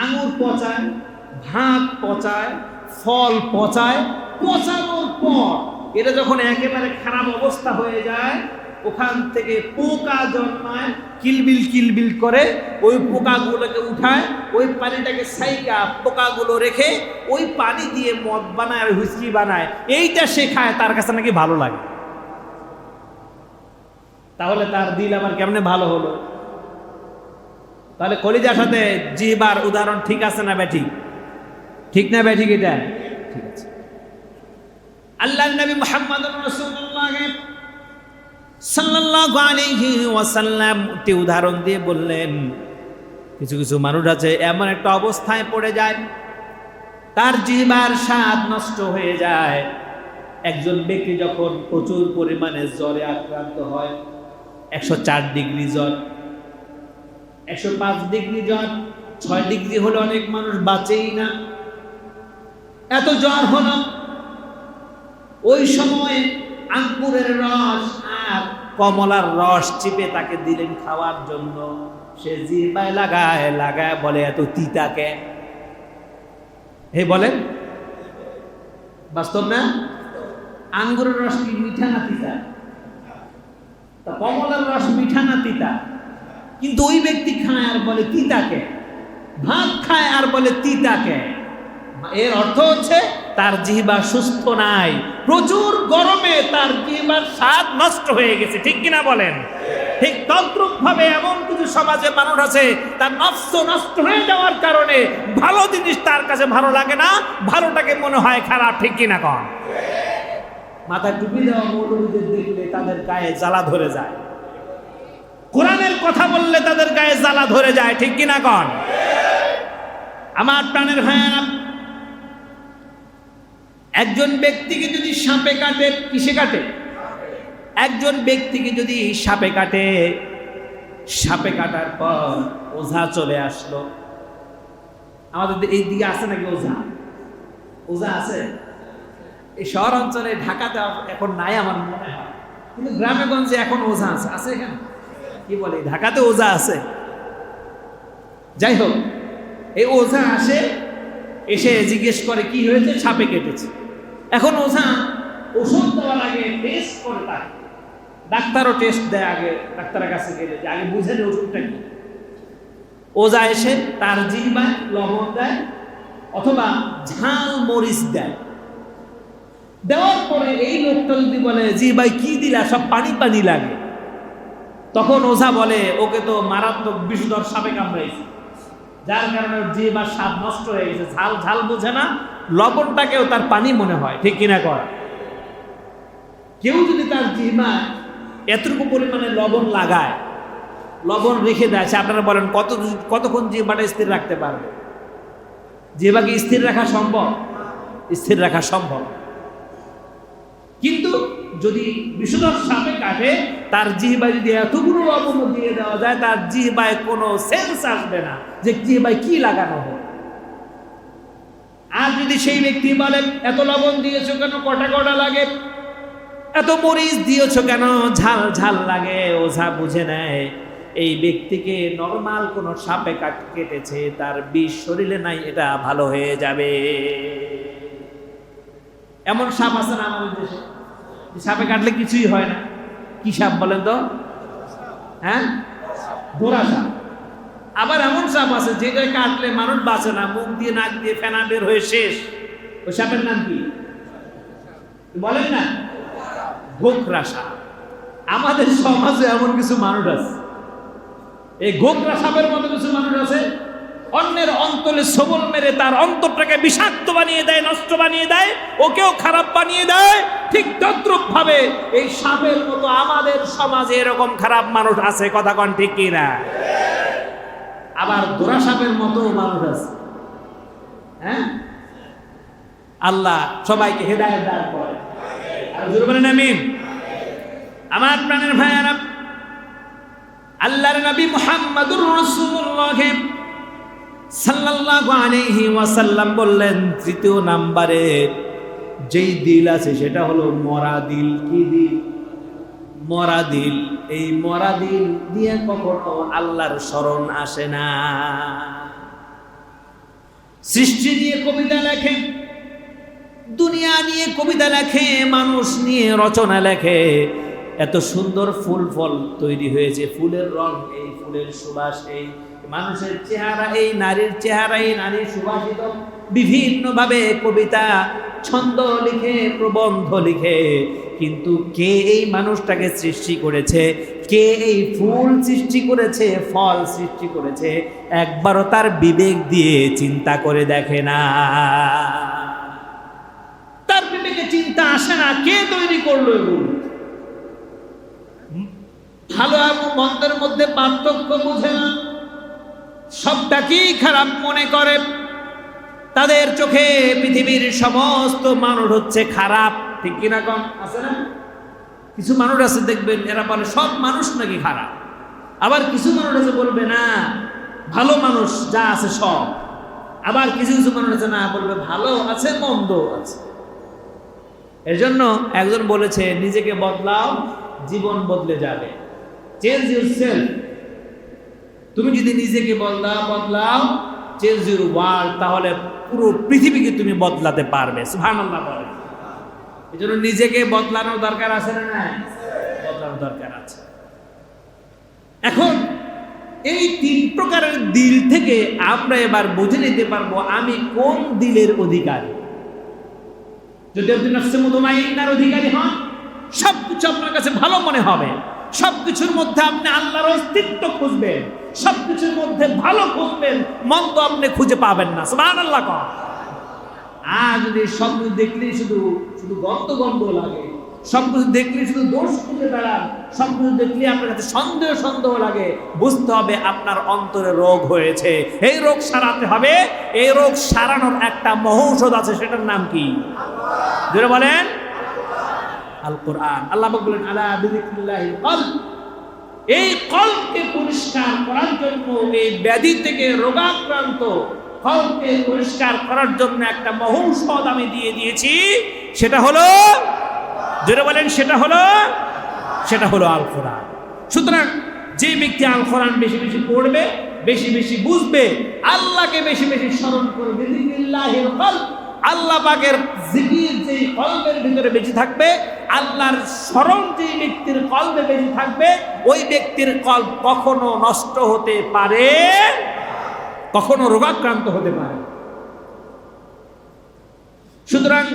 আঙুর পচায়, ভাত পচায়, ফল পচায়, পচানোর পর এটা যখন একেবারে খারাপ অবস্থা হয়ে যায়, ওখান থেকে পোকা জন্মায়, কিলবিল কিলবিল করে, ওই পোকাগুলোকে উঠায়, ওই পানিটাকে সাইকা পোকাগুলো রেখে ওই পানি দিয়ে মদ বানায় আর হুইস্কি বানায়। এইটা সে খায়, তার কাছে নাকি ভালো লাগে। তাহলে তার দিল আবার কেমনে ভালো হলো? তাহলে কলিজার সাথে জিহ্বার উদাহরণ ঠিক আছে না ব্যাঠিক? ঠিক না ব্যাঠিক? এটা ঠিক আছে। আল্লাহর নবী মুহাম্মদুর রাসূলুল্লাহ সাল্লাল্লাহু আলাইহি ওয়াসাল্লাম একটি উদাহরণ দিয়ে বললেন, কিছু কিছু মানুষ আছে এমন একটা অবস্থায় পড়ে যায় তার জিহ্বার স্বাদ নষ্ট হয়ে যায়। একজন ব্যক্তি যখন প্রচুর পরিমাণে জ্বরে আক্রান্ত হয়, 104 ডিগ্রি জ্বর, 105 ডিগ্রি জ্বর, 6 ডিগ্রি হলে অনেক মানুষ বাঁচেই না, এত জ্বর হলো। ওই সময় আঙ্গুরের রস আর কমলার রস চিপে তাকে দিলেন খাওয়ার জন্য। সে জিহ্বায় লাগায় লাগায় বলে, এত তিতাকে। হে বলেন, বাস্তব না? আঙ্গুরের রস কি মিঠা না তিতা? কমলার রস মিঠা না তিতা? কিন্তু ওই ব্যক্তি খায় আর বলে তিতাকে, ভাত খায় আর বলে তিতাকে। এর অর্থ হচ্ছে তার জিহ্বা সুস্থ নাই, প্রচুর গরমে তার জিহ্বার স্বাদ নষ্ট হয়ে গেছে। ঠিক কিনা বলেন? ঠিক তদ্রূপ ভাবে এমন কিছু সমাজে মানুষ আছে তার নফস নষ্ট হয়ে যাওয়ার কারণে ভালো জিনিস তার কাছে ভালো লাগে না, ভালোটাকে মনে হয় খারাপ। ঠিক কিনা কন? মাথায় টুপি দেওয়া মৌলবীদের দেখলে তাদের গায়ে জ্বালা ধরে যায়, কোরআনের কথা বললে তাদের গায়ে জ্বালা ধরে যায়। ঠিক কিনা কন? আমার প্রাণের ভাইয়েরা, একজন ব্যক্তিকে যদি সাপে কাটে, কিসে কাটে? একজন ব্যক্তিকে যদি সাপে কাটে, সাপে কাটার পর ওঝা চলে আসলো। আমাদের এই দিকে আছে নাকি ওঝা? ওঝা আছে? এই শহর অঞ্চলে, ঢাকাতে এখন নাই আমার মনে হয়, কিন্তু গ্রামে গঞ্জে এখন ওঝা আছে। আছে এখানে? কি বলে, ঢাকাতে ওঝা আছে। যাই হোক, এই ওঝা আসে, এসে জিজ্ঞেস করে কি হয়েছে? সাপে কেটেছে। এখন ওঝা ওষুধ দেওয়ার আগে টেস্ট করে, তার ডাক্তারও টেস্ট দেয় আগে, ডাক্তারের কাছে গেলে যে আগে বুঝে নেই ওষুধটা কি। ওঝা এসে তার জিহ্বায় লবণ দেয় অথবা ঝাল মরিচ দেয়। দেওয়ার পরে এই লোকটা যদি বলে জিহ্বায় কি দিলা, সব পানি পানি লাগে, তখন ওঝা বলে ওকে তো মারাত্মক বিষধর সাপে কামড়াইছে, যার কারণে জিহ্বার স্বাদ নষ্ট হয়ে গেছে। ঝাল ঝাল বোঝে না, লবণটাকেও তার পানি মনে হয়। ঠিক কিনা কর? কেউ যদি তার জিহ্বায় এতটুকু পরিমাণে লবণ লাগায়, লবণ রেখে দেয়, আপনারা বলেন কতক্ষণ জিহ্বাটা স্থির রাখতে পারবে? জিহ্বাকে স্থির রাখা সম্ভব? স্থির রাখা সম্ভব। কিন্তু যদি বিষধর সাপে কাটে, তার জিহ্বায় যদি এতগুলো লবণ দিয়ে দেওয়া যায়, তার জিহ্বায় কোনো সেন্স আসবে না যে জিহ্বায় কি লাগানো হয়। আর যদি সেই ব্যক্তি বলে এত লবণ দিয়েছো কেন, কটা কটা লাগে, এত মরিচ দিয়েছো কেন, ঝাল ঝাল লাগে, ওঝা বুঝে নেয় এই ব্যক্তিকে নরমাল কোনো সাপে কেটেছে, তার বিষ শরীরে নাই, এটা ভালো হয়ে যাবে। এমন সাপ আছে না আমাদের দেশে, সাপে কাটলে কিছুই হয় না? কি সাপ বলেন তো? হ্যাঁ, ঘোড়া সাপ। আবার এমন সাপ আছে যেটা কাটলে মানুষ বাঁচে না, মুখ দিয়ে নাক দিয়ে ফেনা বের হয়ে শেষ। ওই সাপের নাম কি বলেন না? গোখরা সাপ। আমাদের সমাজে এমন কিছু মানুষ আছে, এই গোখরা সাপের মতো কিছু মানুষ আছে, অন্যের অন্তরে সবল মেরে তার অন্তরটাকে বিষাক্ত বানিয়ে দেয়, নষ্ট বানিয়ে দেয়, ওকেও খারাপ বানিয়ে দেয়। ঠিক তদ্রূপ ভাবে এই সাপের মতো আমাদের সমাজে এরকম খারাপ মানুষ আছে। কথা কন ঠিক কিনা? আবার গোরা সাপের মতো মানুষ আছে। হ্যাঁ, আল্লাহ সবাইকে হেদায়েত দান করে। জোরে বলেন আমিন। আমার প্রাণের ভাইয়ারা, আল্লাহর নবী মুহাম্মদুর রাসূলুল্লাহ সাল্লাল্লাহু আলাইহি ওয়াসাল্লাম বললেন, তৃতীয় নম্বরে যেই দিল আছে সেটা হলো মরা দিল। কি দিল? মরা দিল। এই মরা দিল দিয়ে কখনো আল্লাহর স্মরণ আসে না। সৃষ্টি নিয়ে কবিতা লেখে, দুনিয়া নিয়ে কবিতা লেখে, মানুষ নিয়ে রচনা লেখে, এত সুন্দর ফুল ফল তৈরি হয়েছে, ফুলের রং, এই ফুলের সুবাস, এই মানুষের চেহারা, এই নারীর চেহারা, এই নারীর সুবাসিত, বিভিন্নভাবে কবিতা ছন্দ লিখে, প্রবন্ধ লিখে, কিন্তু কে এই মানুষটাকে সৃষ্টি করেছে, কে এই ফুল সৃষ্টি করেছে, ফল সৃষ্টি করেছে, একবারও তার বিবেক দিয়ে চিন্তা করে দেখে না। তার বিবেকে চিন্তা আসে না কে তৈরি করলো এগুলো। ভালো এবং মন্দের মধ্যে পার্থক্য বোঝে না, সবটাকেই খারাপ মনে করে। তাদের চোখে পৃথিবীর সমস্ত মানুষ হচ্ছে খারাপ, ঠিক কিনা কম আছে না? কিছু মানুষ আছে দেখবেন এরা বলে সব মানুষ নাকি খারাপ, আবার কিছু মানুষ আছে বলবে না ভালো মানুষ যা আছে সব, আবার কিছু কিছু মানুষ আছে না বলবে ভালো আছে মন্দ আছে। এর জন্য একজন বলেছে, নিজেকে বদলাও, জীবন বদলে যাবে। Change yourself. তুমি যদি নিজেকে বদলাও, চেঞ্জ ইউর ওয়ার্ল্ড, তাহলে পুরো পৃথিবীকে তুমি বদলাতে পারবে। সুবহানাল্লাহ বলে। এই জন্য নিজেকে বদলানোর দরকার আছে না? নাই? বদলানোর দরকার আছে। এখন এই তিন প্রকারের দিল থেকে আমরা এবার বুঝে নিতে পারবো আমি কোন দিলের অধিকারী। যদি আপনি নফসে মুতমাইন্নার অধিকারী হন, সবকিছু আপনার কাছে ভালো মনে হবে, সবকিছুর মধ্যে আপনি আল্লাহর অস্তিত্ব খুঁজবেন, সবকিছুর মধ্যে ভালো খুঁজবেন, মন্দ আপনি খুঁজে পাবেন না। সুবহানাল্লাহ। আর যদি সবকিছু দেখলেই শুধু গন্ধ লাগে, সবকিছু দেখলে শুধু দোষ খুঁজে বেড়ান, সবকিছু দেখলে আপনার কাছে সন্দেহ লাগে, বুঝতে হবে আপনার অন্তরে রোগ হয়েছে, এই রোগ সারাতে হবে। এই রোগ সারানোর একটা মহৌষধ আছে, সেটার নাম কি? জোরে বলেন, আল কোরআন। আল্লাহ বলেন, আলা বিযিকরিল্লাহিল কলব। এই কলবকে পরিষ্কার করার জন্য, এই ব্যাধি থেকে রোগাক্রান্ত কলবকে পরিষ্কার করার জন্য একটা মহৌষধ আমি দিয়ে দিয়েছি, সেটা হলো, জোরে বলেন, সেটা হলো আল কোরআন। সুতরাং যে ব্যক্তি আল কোরআন বেশি বেশি পড়বে, বেশি বেশি বুঝবে, আল্লাহকে বেশি বেশি স্মরণ করবে, বিযিকরিল্লাহিল কলব, আল্লাহ পাকের জিকির যেই কলবের ভিতরে বেশি থাকবে, আল্লাহর স্মরণ যেই ব্যক্তির কলবে বেশি থাকবে, ওই ব্যক্তির কলব কখনো নষ্ট হতে পারে, কখনো রোগাক্রান্ত হতে পারে। সুতরাং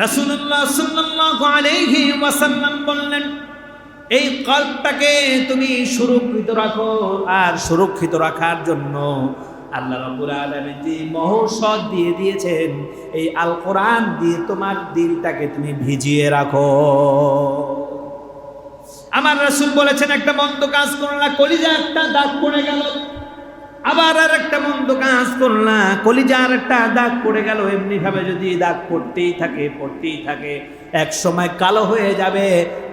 রাসূলুল্লাহ সাল্লাল্লাহু আলাইহি ওয়াসাল্লাম বললেন, এই কলবটাকে তুমি সুরক্ষিত রাখো, আর সুরক্ষিত রাখার জন্য আল্লাহ রাব্বুল আলামিন যে মহৌষধ দিয়ে দিয়েছেন, এই আল কোরআন দিয়ে তোমার দিলটাকে তুমি ভিজিয়ে রাখো। আমার রাসূল বলেছেন, একটা মন্দ কাজ করলা, কলিজা একটা দাগ পড়ে গেল, আবার আর একটা মন্দ কাজ করলা, কলিজার একটা দাগ পড়ে গেল, এমনি ভাবে যদি দাগ পড়তেই থাকে, এক সময় কালো হয়ে যাবে,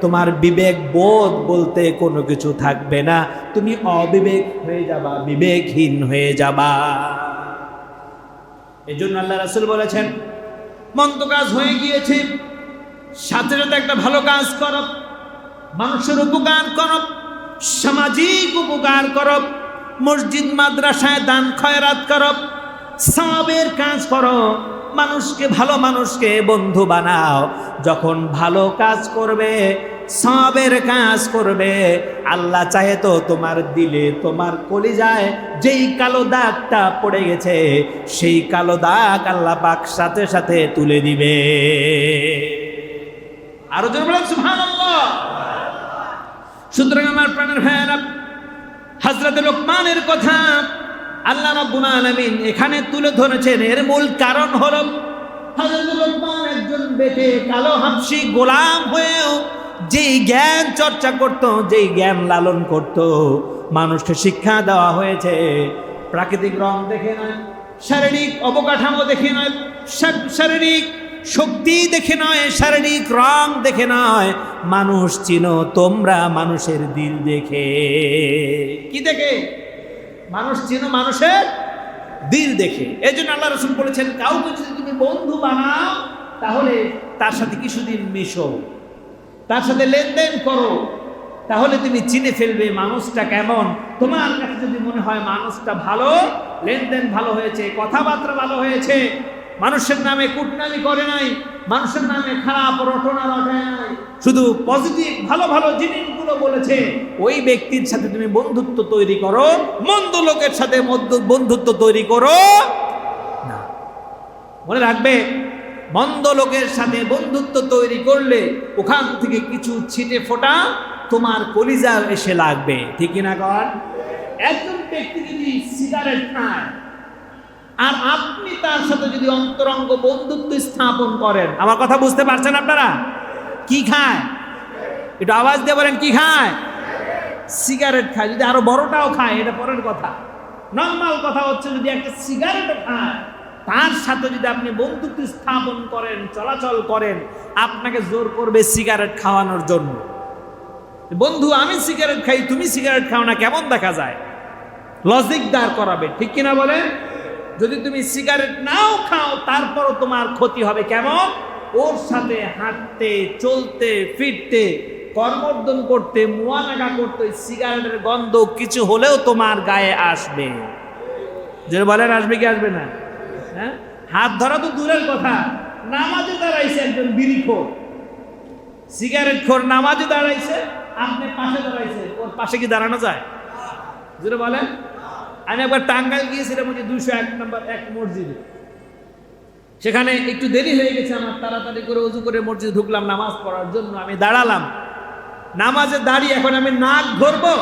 তোমার বিবেক বোধ বলতে কোনো কিছু থাকবে না, তুমি অবিবেক হয়ে যাবা, বিবেকহীন হয়ে যাবা। এই জন্য আল্লাহ রাসূল বলেছেন, মন্দ কাজ হয়ে গিয়েছে, সাথে সাথে একটা ভালো কাজ করো, মানুষের উপকার করো, সামাজিক উপকার করো, মসজিদ মাদ্রাসায় দান খয়রাত করো, সওয়াবের কাজ করো, ভালো মানুষকে বন্ধু বানাও। যখন ভালো কাজ করবে, সওয়াবের কাজ করবে, আল্লাহ চাহে তো তোমার দিলে, তোমার কলিজায় যেই কালো দাগটা পড়ে গেছে, সেই কালো দাগ আল্লাহ পাক সাথে সাথে তুলে দিবে। আরো জোরে বলেন সুবহানাল্লাহ। সুতরাং আমার প্রাণের ভাইয়েরা, হযরত লোকমানের কথা আল্লাহ রাব্বুল আলামিন এখানে তুলে ধরেছেন। এর মূল কারণ হলো, হযরত লোকমান একজন বেটে কালো হাবশী গোলাম হয়েও যেই জ্ঞান চর্চা করত, যেই জ্ঞান লালন করত, মানুষকে শিক্ষা দেওয়া হয়েছে প্রাকৃতিক রং দেখে নয়, শারীরিক অবকাঠামো দেখে নয়, শারীরিক শক্তি দেখে নয়, শারীরিক রং দেখে নয়, মানুষ চিনো তোমরা মানুষের দিল দেখে। কি দেখে? মানুষ চিনো মানুষের দিল দেখে। এই জন্য আল্লাহ রাসূল বলেছেন, কাউকে যদি তুমি বন্ধু বানাও তাহলে তার সাথে কিছুদিন মিশো, তার সাথে লেনদেন করো, তাহলে তুমি চিনে ফেলবে মানুষটা কেমন। তোমার কাছে যদি মনে হয় মানুষটা ভালো, লেনদেন ভালো হয়েছে, কথাবার্তা ভালো হয়েছে, মানুষের নামে কুটনামি করে নাই, মানুষের নামে খারাপ রটনা রটায় নাই, শুধু পজিটিভ ভালো ভালো জিনিসগুলো বলেছে, ওই ব্যক্তির সাথে তুমি বন্ধুত্ব তৈরি করো। মন্দ লোকের সাথে বন্ধুত্ব তৈরি করো না। মনে রাখবে, মন্দ লোকের সাথে বন্ধুত্ব তৈরি করলে ওখান থেকে কিছু ছিটে ফোঁটা তোমার কলিজা এসে লাগবে, ঠিক কিনা কর? একজন ব্যক্তি যদি সিগারেট খায় আর আপনি তার সাথে যদি অন্তরঙ্গ বন্ধুত্ব স্থাপন করেন, আমার কথা বুঝতে পারছেন আপনারা? কি খায়? একটু আওয়াজ দিয়ে বলেন, কি খায়? সিগারেট খায়। যদি আরো বড়টাও খায় এটা পরের কথা, নর্মাল কথা হচ্ছে যদি একটা সিগারেটও খায়, তার সাথে যদি আপনি বন্ধুত্ব স্থাপন করেন, চলাচল করেন, আপনাকে জোর করবে সিগারেট খাওয়ানোর জন্য। বন্ধু আমি সিগারেট খাই, তুমি সিগারেট খাও না, কেমন দেখা যায়? লজিক দাঁড় করাবে, ঠিক কিনা বলেন? যদি তুমি সিগারেট নাও খাও তারপরও তোমার ক্ষতি হবে। কেমন? ওর সাথে হাঁটতে, চলতে, ফিরতে, কর্মর্দন করতে, মুয়ানাগা করতে সিগারেটের গন্ধ কিছু হলেও তোমার গায়ে আসবে। যে বলেন আসবে কি আসবে না? হ্যাঁ, হাত ধরা তো দূরের কথা, নামাজে দাঁড়াইছে একজন বিড়িখোর, সিগারেট খোর নামাজে দাঁড়াইছে, আপনি পাশে দাঁড়াইছে, ওর পাশে কি দাঁড়ানো যায়? যেটা বলেন, আমি একবার টাঙ্গাইল গিয়েছিলাম, 201 নম্বর এক মসজিদে। সেখানে একটু দেরি হয়ে গেছে আমার, তাড়াতাড়ি করে ওযু করে মসজিদে ঢুকলাম নামাজ পড়ার জন্য। আমি দাঁড়ালাম, নামাজে দাঁড়িয়ে এখন আমি নাক ধরবো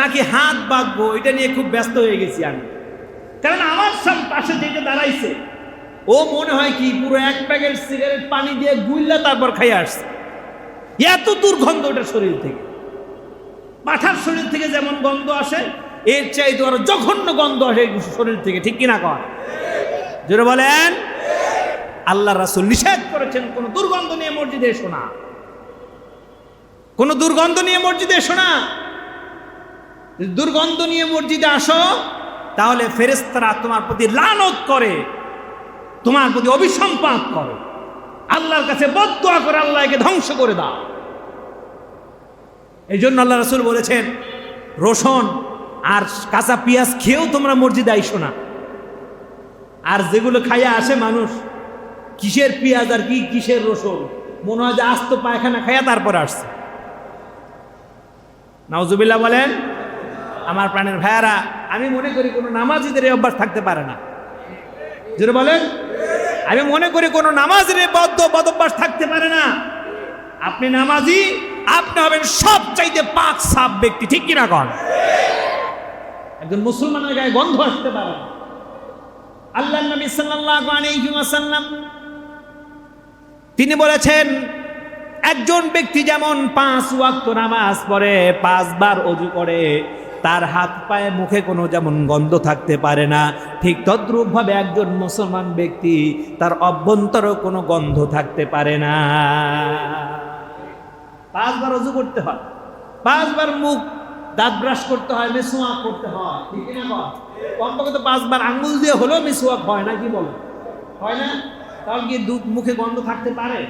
নাকি হাত বাঁধবো এটা নিয়ে খুব ব্যস্ত হয়ে গেছি আমি। কারণ আমার পাশে যেটা দাঁড়াইছে ও মনে হয় কি পুরো এক প্যাকেট সিগারেট পানি দিয়ে গুইল্লা তারপর খাইয়ে আসছে। এত দুর্গন্ধ ওটা শরীর থেকে, পাঠার শরীর থেকে যেমন গন্ধ আসে এর চাইতে আরো জঘন্য গন্ধ আসে শরীর থেকে, ঠিক কিনা কর? জোরে বলেন। আল্লাহ রাসূল নিষেধ করেছেন কোন দুর্গন্ধ নিয়ে মসজিদে এসো না, কোন দুর্গন্ধ নিয়ে মসজিদে এসো না। দুর্গন্ধ নিয়ে মসজিদে আসো তাহলে ফেরেশতারা তোমার প্রতি লানত করে, তোমার প্রতি অভিসম্পাত করে, আল্লাহর কাছে বদদুয়া করে আল্লাহকে ধ্বংস করে দাও। এই জন্য আল্লাহ রাসূল বলেছেন, রসুন আর কাঁচা পেঁয়াজ খেয়েও তোমরা মসজিদে আইসো না। আর যেগুলো খাইয়া আসে মানুষ, কিসের পেঁয়াজ আর কি কিসের রসুন, মনে হয় যে আস্ত পায়খানা খাইয়া তারপরে আসছে। নাউজুবিল্লাহ বলেন। আমার প্রাণের ভাইয়ারা, আমি মনে করি কোনো নামাজিদের এই অভ্যাস থাকতে পারে না। যেটা বলেন, আমি মনে করি কোনো নামাজের বদ অভ্যাস থাকতে পারে না। আপনি নামাজি, আপনি হবেন সবচাইতে পাক সাফ ব্যক্তি, ঠিক কিনা কন? একজন মুসলমানের গায়ে গন্ধ আসতে পারে না। আল্লাহর নবী সাল্লাল্লাহু আলাইহি ওয়াসাল্লাম তিনি বলেছেন, একজন ব্যক্তি যেমন 5 ওয়াক্ত নামাজ পড়ে, 5 বার ওযু করে, তার হাত পায়ে মুখে কোনো যেমন গন্ধ থাকতে পারে না, ঠিক তদ্রূপ ভাবে একজন মুসলমান ব্যক্তি তার অভ্যন্তরে কোনো গন্ধ থাকতে পারে না। 5 বার ওযু করতে হয়, 5 বার মুখ দাঁত ব্রাশ করতে হয়, মিসওয়াক করতে হয়, ঠিক না? কমপক্ষে তো 5 বার আঙ্গুল দিয়ে হলেও মিসওয়াক হয় না, কি বলো? হয় না? তাহলে কি মুখে গন্ধ থাকতে পারে?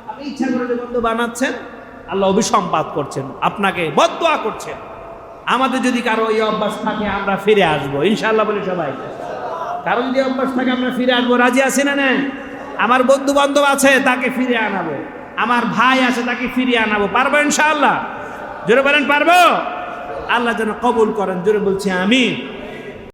আপনি ইচ্ছা করে যে গন্ধ বানাচ্ছেন, আল্লাহ অভিসম্পাত করছেন, আপনাকে বদদুয়া করছেন। আমাদের যদি কারো এই অভ্যাস থাকে আমরা ফিরে আসবো ইনশাআল্লাহ, বলি সবাই। কারো যদি অভ্যাস থাকে আমরা ফিরে আসবো, রাজি আছি না? না, আমার বন্ধু বান্ধব আছে তাকে ফিরে আনাবো, আমার ভাই আছে তাকে ফিরিয়ে আনাবো, পারবো ইনশাআল্লাহ। জোরে বলেন পারবো? আল্লাহ যেন কবুল করেন, জোরে বলছি আমিন।